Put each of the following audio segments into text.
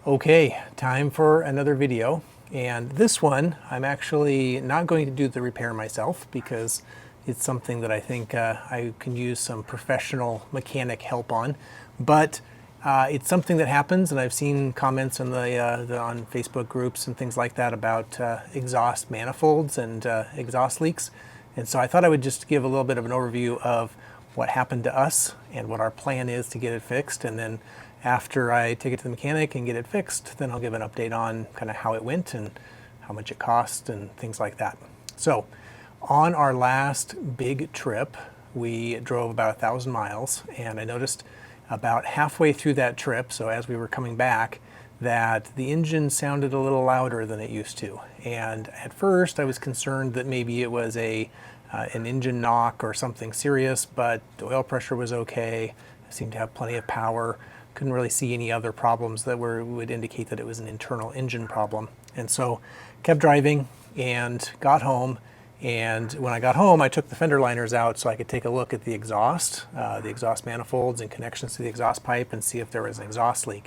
Okay, time for another video. And this one, I'm actually not going to do the repair myself because it's something that I think I can use some professional mechanic help on. But it's something that happens, and I've seen comments on on Facebook groups and things like that about exhaust manifolds and exhaust leaks. And so I thought I would just give a little bit of an overview of what happened to us and what our plan is to get it fixed. And then after I take it to the mechanic and get it fixed, then I'll give an update on kind of how it went and how much it cost and things like that. So on our last big trip, we drove about 1,000 miles, and I noticed about halfway through that trip, so as we were coming back, that the engine sounded a little louder than it used to. And at first I was concerned that maybe it was an engine knock or something serious, but the oil pressure was okay. I seemed to have plenty of power. Couldn't really see any other problems that would indicate that it was an internal engine problem. And so kept driving and got home. And when I got home, I took the fender liners out so I could take a look at the exhaust manifolds and connections to the exhaust pipe and see if there was an exhaust leak.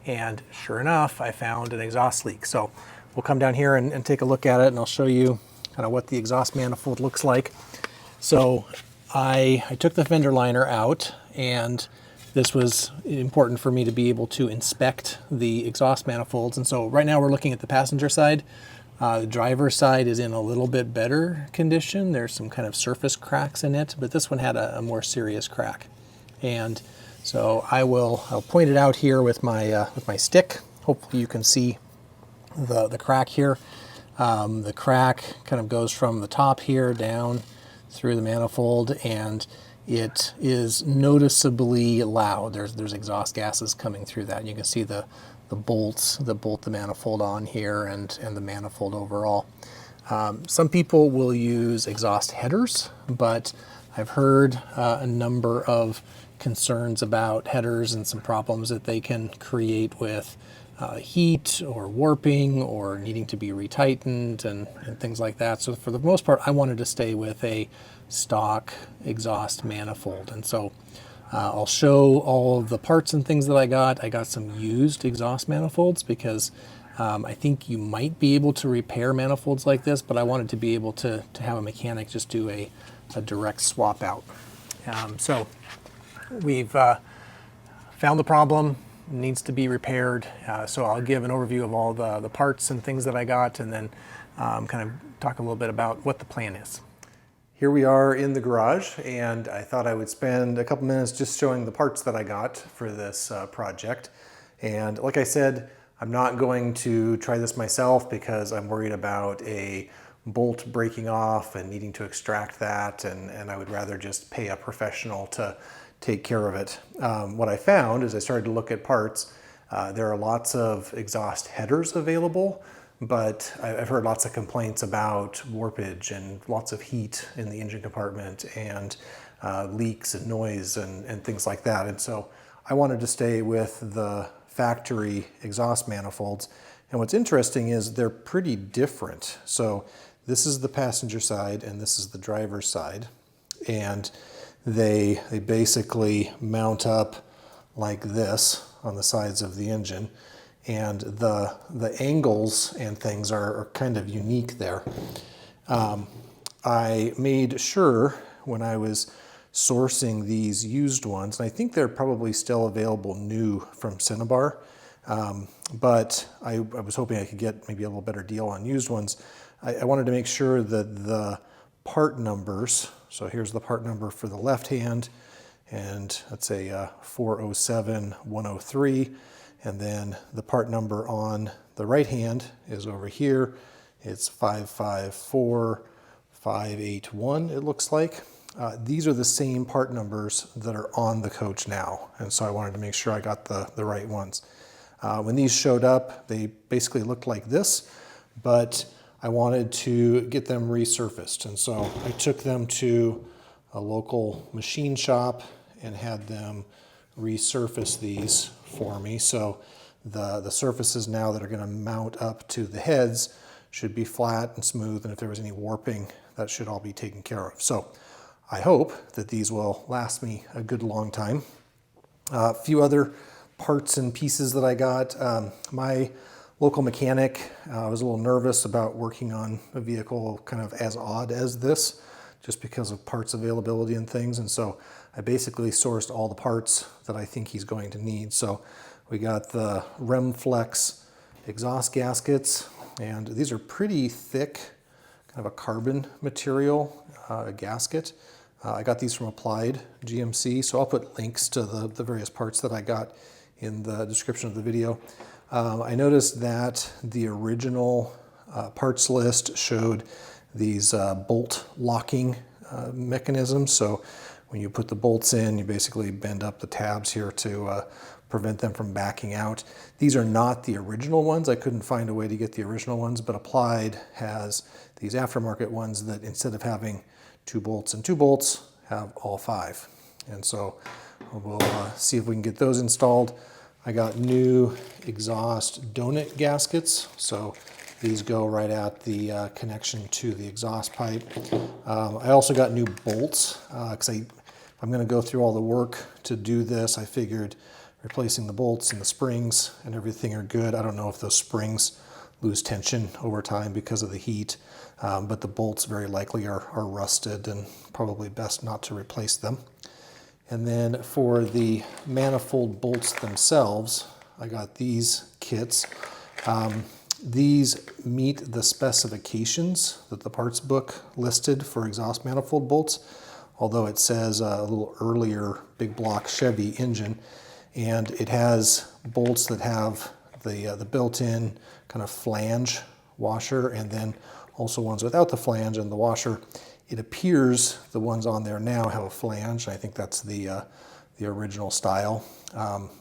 And sure enough, I found an exhaust leak. So we'll come down here and take a look at it, and I'll show you kind of what the exhaust manifold looks like. So I took the fender liner out, and this was important for me to be able to inspect the exhaust manifolds. And so right now we're looking at the passenger side. The driver's side is in a little bit better condition. There's some kind of surface cracks in it, but this one had a more serious crack. And so I'll point it out here with my stick. Hopefully you can see the crack here. The crack kind of goes from the top here down through the manifold, and it is noticeably loud. There's exhaust gases coming through that. And you can see the bolts that bolt the manifold on here and the manifold overall. Some people will use exhaust headers, but I've heard a number of concerns about headers and some problems that they can create with heat or warping or needing to be retightened and things like that. So for the most part, I wanted to stay with a stock exhaust manifold. And so I'll show all of the parts and things that I got. I got some used exhaust manifolds because I think you might be able to repair manifolds like this, but I wanted to be able to have a mechanic just do a direct swap out. So we've found the problem, needs to be repaired. So I'll give an overview of all the parts and things that I got, and then kind of talk a little bit about what the plan is. Here we are in the garage, and I thought I would spend a couple minutes just showing the parts that I got for this project. And like I said, I'm not going to try this myself because I'm worried about a bolt breaking off and needing to extract that, and I would rather just pay a professional to take care of it. What I found as I started to look at parts, there are lots of exhaust headers available, but I've heard lots of complaints about warpage and lots of heat in the engine compartment and leaks and noise and things like that. And so I wanted to stay with the factory exhaust manifolds. And what's interesting is they're pretty different. So this is the passenger side and this is the driver's side. And they basically mount up like this on the sides of the engine. And the angles and things are kind of unique there. I made sure when I was sourcing these used ones, and I think they're probably still available new from Cinnabar, but I was hoping I could get maybe a little better deal on used ones. I wanted to make sure that the part numbers, so here's the part number for the left hand, and let's say 407103. And then the part number on the right hand is over here. It's 554581, it looks like. These are the same part numbers that are on the coach now. And so I wanted to make sure I got the right ones. When these showed up, they basically looked like this, but I wanted to get them resurfaced. And so I took them to a local machine shop and had them resurface these for me. So the surfaces now that are going to mount up to the heads should be flat and smooth, and if there was any warping, that should all be taken care of. So I hope that these will last me a good long time. A few other parts and pieces that I got. My local mechanic was a little nervous about working on a vehicle kind of as odd as this, just because of parts availability and things. And so I basically sourced all the parts that I think he's going to need. So we got the Remflex exhaust gaskets, and these are pretty thick, kind of a carbon material gasket. I got these from Applied GMC, so I'll put links to the various parts that I got in the description of the video. I noticed that the original parts list showed these bolt locking mechanisms. So when you put the bolts in, you basically bend up the tabs here to prevent them from backing out. These are not the original ones. I couldn't find a way to get the original ones, but Applied has these aftermarket ones that instead of having 2 bolts and 2 bolts, have all 5. And so we'll see if we can get those installed. I got new exhaust donut gaskets. So these go right at the connection to the exhaust pipe. I also got new bolts because I'm going to go through all the work to do this. I figured replacing the bolts and the springs and everything are good. I don't know if those springs lose tension over time because of the heat, but the bolts very likely are rusted and probably best not to replace them. And then for the manifold bolts themselves, I got these kits. These meet the specifications that the parts book listed for exhaust manifold bolts, although it says a little earlier big block Chevy engine, and it has bolts that have the built-in kind of flange washer, and then also ones without the flange and the washer. It appears the ones on there now have a flange. I think that's the original style.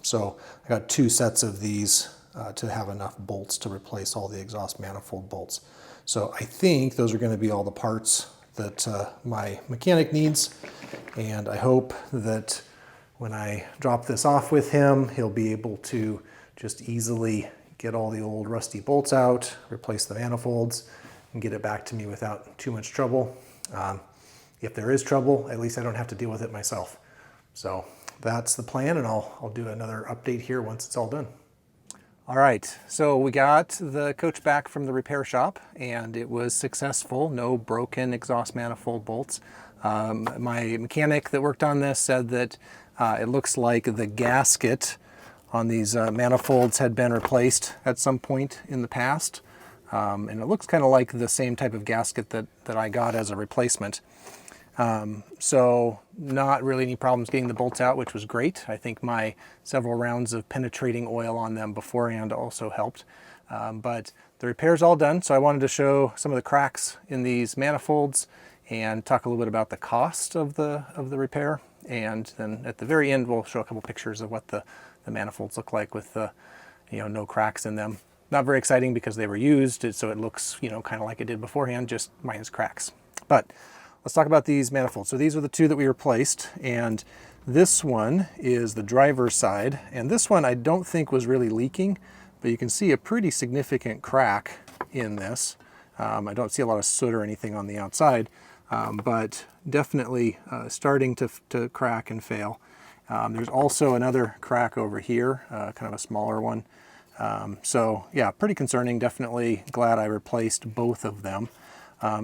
So I got 2 sets of these to have enough bolts to replace all the exhaust manifold bolts. So I think those are going to be all the parts that my mechanic needs, and I hope that when I drop this off with him, he'll be able to just easily get all the old rusty bolts out, replace the manifolds, and get it back to me without too much trouble. If there is trouble, at least I don't have to deal with it myself. So that's the plan, and I'll do another update here once it's all done. All right, so we got the coach back from the repair shop, and it was successful. No broken exhaust manifold bolts. My mechanic that worked on this said that it looks like the gasket on these manifolds had been replaced at some point in the past. And it looks kind of like the same type of gasket that I got as a replacement. So not really any problems getting the bolts out, which was great. I think my several rounds of penetrating oil on them beforehand also helped. But the repair's all done, so I wanted to show some of the cracks in these manifolds and talk a little bit about the cost of the repair. And then at the very end, we'll show a couple pictures of what the manifolds look like with the, no cracks in them. Not very exciting because they were used, so it looks, kind of like it did beforehand, just minus cracks. But let's talk about these manifolds. So these are the 2 that we replaced, and this one is the driver's side, and this one I don't think was really leaking, but you can see a pretty significant crack in this. I don't see a lot of soot or anything on the outside, but definitely starting to crack and fail. There's also another crack over here, kind of a smaller one. So yeah, pretty concerning. Definitely glad I replaced both of them.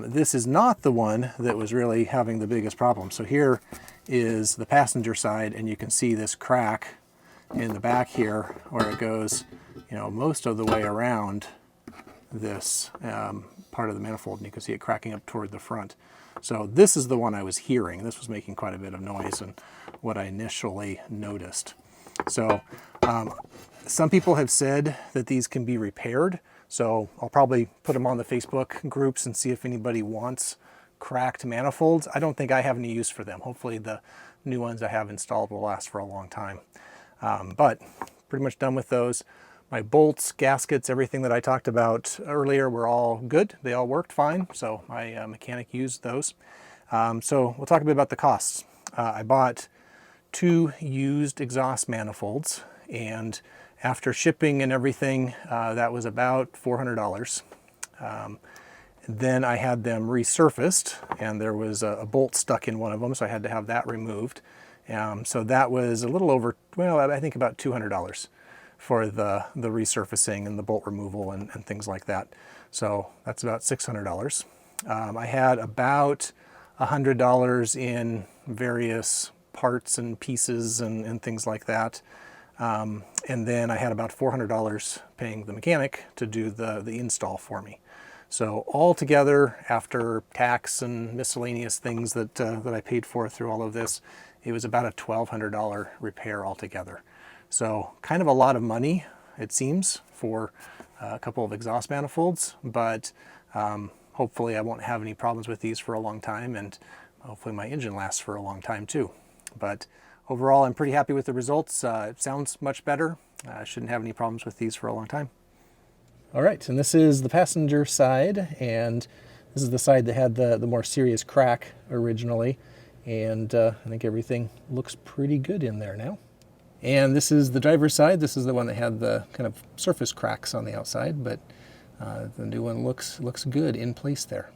This is not the one that was really having the biggest problem. So here is the passenger side, and you can see this crack in the back here where it goes, most of the way around this part of the manifold, and you can see it cracking up toward the front. So this is the one I was hearing. This was making quite a bit of noise and what I initially noticed. So some people have said that these can be repaired. So I'll probably put them on the Facebook groups and see if anybody wants cracked manifolds. I don't think I have any use for them. Hopefully the new ones I have installed will last for a long time. But pretty much done with those. My bolts, gaskets, everything that I talked about earlier were all good. They all worked fine, so my mechanic used those. So we'll talk a bit about the costs. I bought 2 used exhaust manifolds, and after shipping and everything, that was about $400. Then I had them resurfaced, and there was a bolt stuck in one of them, so I had to have that removed. So that was a little over, well, I think about $200 for the resurfacing and the bolt removal and things like that. So that's about $600. I had about $100 in various parts and pieces and things like that. And then I had about $400 paying the mechanic to do the install for me. So altogether, after tax and miscellaneous things that I paid for through all of this, it was about a $1,200 repair altogether. So kind of a lot of money, it seems, for a couple of exhaust manifolds, but hopefully I won't have any problems with these for a long time, and hopefully my engine lasts for a long time too. But overall, I'm pretty happy with the results. It sounds much better. I shouldn't have any problems with these for a long time. All right, and this is the passenger side, and this is the side that had the more serious crack originally, and I think everything looks pretty good in there now. And this is the driver's side. This is the one that had the kind of surface cracks on the outside, but the new one looks good in place there.